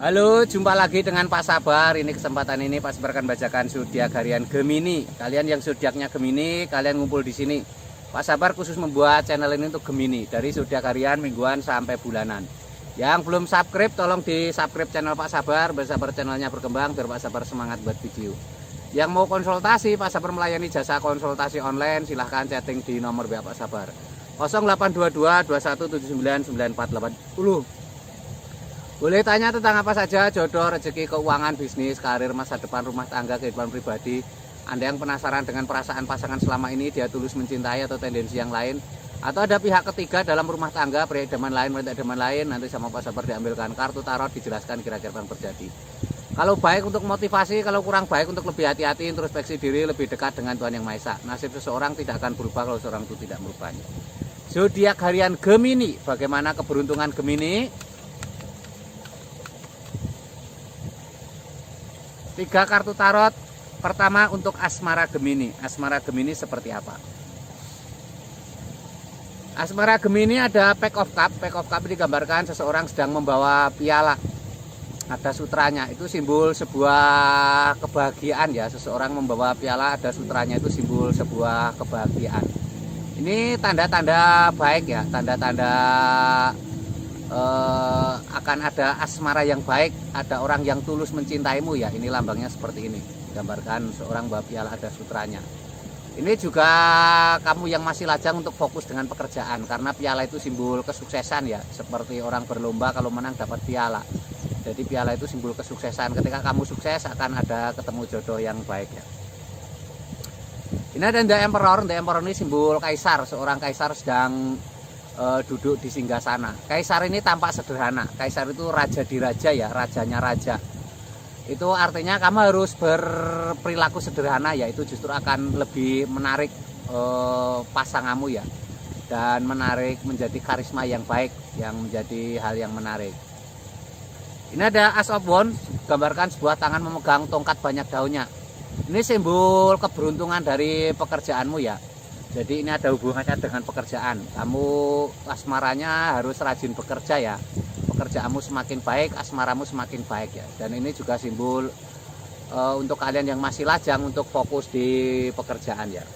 Halo, jumpa lagi dengan Pak Sabar. Ini kesempatan ini Pak Sabar akan bacakan zodiak harian Gemini. Kalian yang zodiaknya Gemini, kalian ngumpul di sini. Pak Sabar khusus membuat channel ini untuk Gemini, dari zodiak harian, mingguan sampai bulanan. Yang belum subscribe, tolong di subscribe channel Pak Sabar, biar Sabar channelnya berkembang, biar Pak Sabar semangat buat video. Yang mau konsultasi, Pak Sabar melayani jasa konsultasi online. Silahkan chatting di nomor WA Pak Sabar 0822 2179 9480. Boleh tanya tentang apa saja, jodoh, rezeki, keuangan, bisnis, karir, masa depan, rumah tangga, kehidupan pribadi. Anda yang penasaran dengan perasaan pasangan selama ini, dia tulus mencintai atau tendensi yang lain, atau ada pihak ketiga dalam rumah tangga, pria idaman lain, wanita idaman lain, nanti sama Pak Sabar diambilkan kartu tarot, dijelaskan kira-kira yang terjadi. Kalau baik untuk motivasi, kalau kurang baik untuk lebih hati-hati, introspeksi diri, lebih dekat dengan Tuhan Yang Maha Esa. Nasib seseorang tidak akan berubah kalau seorang itu tidak merubahnya. Zodiak harian Gemini, bagaimana keberuntungan Gemini? 3 kartu tarot. Pertama untuk asmara Gemini. Asmara Gemini seperti apa? Asmara Gemini ada Pack of Cup. Pack of Cup digambarkan seseorang sedang membawa piala. Ada sutranya, itu simbol sebuah kebahagiaan ya. Seseorang membawa piala, ada sutranya, itu simbol sebuah kebahagiaan. Ini tanda-tanda baik ya, tanda-tanda akan ada asmara yang baik, ada orang yang tulus mencintaimu ya. Ini lambangnya seperti ini, gambarkan seorang bawa piala, ada sutranya. Ini juga kamu yang masih lajang untuk fokus dengan pekerjaan, karena piala itu simbol kesuksesan ya, seperti orang berlomba kalau menang dapat piala. Jadi piala itu simbol kesuksesan, ketika kamu sukses akan ada ketemu jodoh yang baik ya. Ini ada The Emperor. The Emperor ini simbol kaisar, seorang kaisar sedang duduk di singgasana. Kaisar ini tampak sederhana. Kaisar itu raja di raja ya, rajanya raja. Itu artinya kamu harus berperilaku sederhana ya, itu justru akan lebih menarik pasanganmu ya, dan menarik menjadi karisma yang baik, yang menjadi hal yang menarik. Ini ada Ace of Wands, gambarkan sebuah tangan memegang tongkat banyak daunnya. Ini simbol keberuntungan dari pekerjaanmu ya. Jadi ini ada hubungannya dengan pekerjaan. Kamu asmaranya harus rajin bekerja ya. Pekerjaanmu semakin baik, asmaramu semakin baik ya. Dan ini juga simbol untuk kalian yang masih lajang untuk fokus di pekerjaan ya.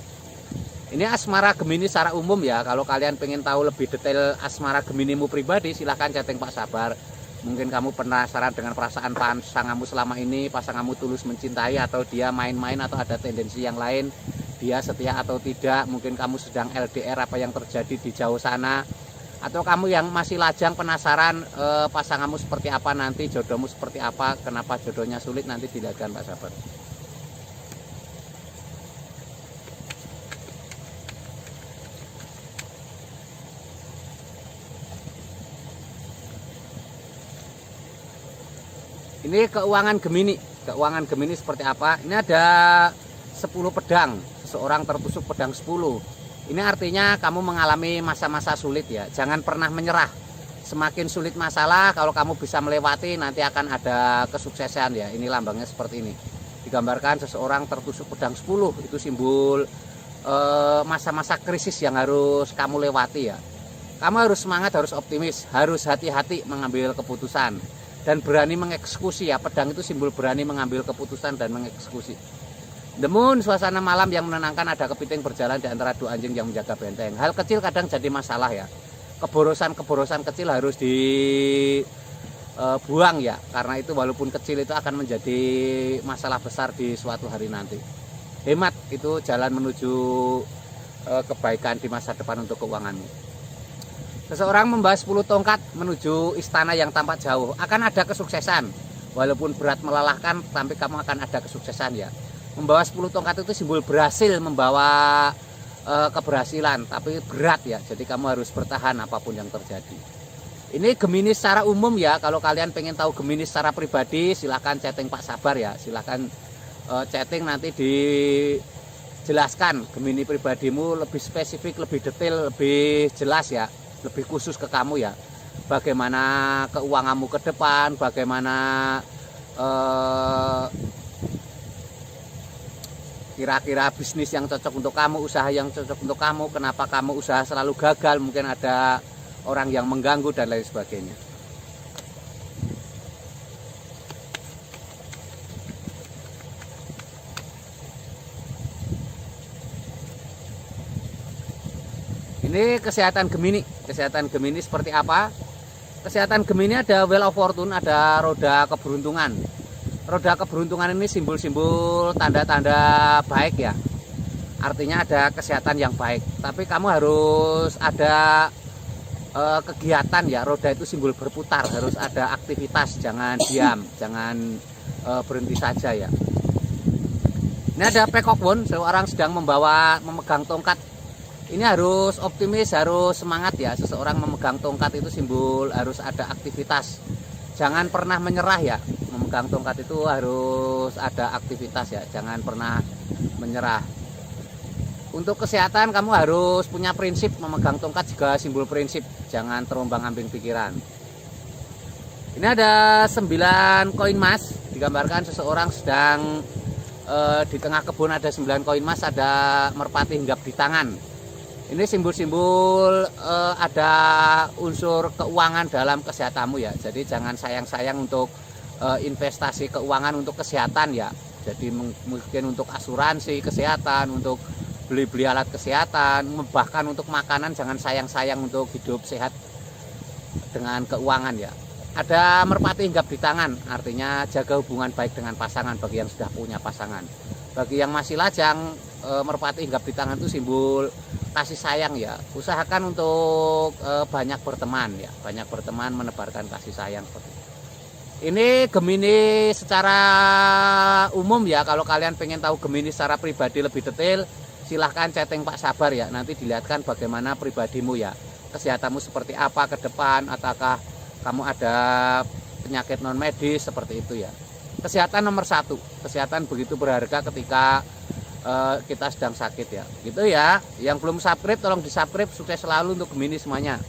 Ini asmara Gemini secara umum ya. Kalau kalian pengen tahu lebih detail asmara Geminimu pribadi, silahkan chatting Pak Sabar. Mungkin kamu penasaran dengan perasaan pasanganmu selama ini, pasanganmu tulus mencintai atau dia main-main atau ada tendensi yang lain, dia setia atau tidak, mungkin kamu sedang LDR, apa yang terjadi di jauh sana, atau kamu yang masih lajang penasaran pasanganmu seperti apa nanti, jodohmu seperti apa, kenapa jodohnya sulit, nanti dilihatkan Pak Sabar. Ini keuangan Gemini. Keuangan Gemini seperti apa? Ini ada 10 pedang. Seseorang tertusuk pedang 10. Ini artinya kamu mengalami masa-masa sulit ya. Jangan pernah menyerah. Semakin sulit masalah, kalau kamu bisa melewati, nanti akan ada kesuksesan ya. Ini lambangnya seperti ini. Digambarkan seseorang tertusuk pedang 10. Itu simbol masa-masa krisis yang harus kamu lewati ya. Kamu harus semangat, harus optimis, harus hati-hati mengambil keputusan dan berani mengeksekusi ya. Pedang itu simbol berani mengambil keputusan dan mengeksekusi. The Moon, suasana malam yang menenangkan, ada kepiting berjalan di antara 2 anjing yang menjaga benteng. Hal kecil kadang jadi masalah ya. Keborosan kecil harus dibuang ya, karena itu walaupun kecil itu akan menjadi masalah besar di suatu hari nanti. Hemat, itu jalan menuju kebaikan di masa depan untuk keuanganmu. Seseorang membawa 10 tongkat menuju istana yang tampak jauh. Akan ada kesuksesan. Walaupun berat melelahkan, tapi kamu akan ada kesuksesan ya. Membawa 10 tongkat itu simbol berhasil, membawa keberhasilan. Tapi berat ya, jadi kamu harus bertahan apapun yang terjadi. Ini Gemini secara umum ya. Kalau kalian pengen tahu Gemini secara pribadi, silahkan chatting Pak Sabar ya. Silahkan chatting, nanti dijelaskan Gemini pribadimu lebih spesifik, lebih detail, lebih jelas ya. Lebih khusus ke kamu ya, bagaimana keuanganmu ke depan, bagaimana kira-kira bisnis yang cocok untuk kamu, usaha yang cocok untuk kamu, kenapa kamu usaha selalu gagal, mungkin ada orang yang mengganggu dan lain sebagainya. Ini kesehatan Gemini. Kesehatan Gemini seperti apa? Kesehatan Gemini ada Wheel of Fortune, ada roda keberuntungan. Roda keberuntungan ini simbol-simbol tanda-tanda baik ya. Artinya ada kesehatan yang baik. Tapi kamu harus ada kegiatan ya. Roda itu simbol berputar, harus ada aktivitas, jangan diam, jangan berhenti saja ya. Ini ada Peacock Wand, seorang sedang memegang tongkat. Ini harus optimis, harus semangat ya. Seseorang memegang tongkat itu simbol harus ada aktivitas. Jangan pernah menyerah ya. Memegang tongkat itu harus ada aktivitas ya. Jangan pernah menyerah. Untuk kesehatan kamu harus punya prinsip. Memegang tongkat juga simbol prinsip. Jangan terombang-ambing pikiran. Ini ada 9 koin emas. Digambarkan seseorang sedang di tengah kebun, ada 9 koin emas, ada merpati hinggap di tangan. Ini simbol-simbol ada unsur keuangan dalam kesehatanmu ya. Jadi jangan sayang-sayang untuk investasi keuangan untuk kesehatan ya. Jadi mungkin untuk asuransi kesehatan, untuk beli-beli alat kesehatan, bahkan untuk makanan jangan sayang-sayang untuk hidup sehat dengan keuangan ya. Ada merpati hinggap di tangan, artinya jaga hubungan baik dengan pasangan bagi yang sudah punya pasangan. Bagi yang masih lajang, merpati hinggap di tangan itu simbol kasih sayang ya. Usahakan untuk banyak berteman ya, banyak berteman, menebarkan kasih sayang seperti itu. Ini Gemini secara umum ya. Kalau kalian pengen tahu Gemini secara pribadi lebih detail, silahkan chatting Pak Sabar ya. Nanti dilihatkan bagaimana pribadimu ya, kesehatanmu seperti apa ke depan, ataukah kamu ada penyakit non medis seperti itu ya. Kesehatan nomor 1, kesehatan begitu berharga ketika kita sedang sakit ya. Gitu ya. Yang belum subscribe tolong di subscribe. Sukses selalu untuk Gemini semuanya.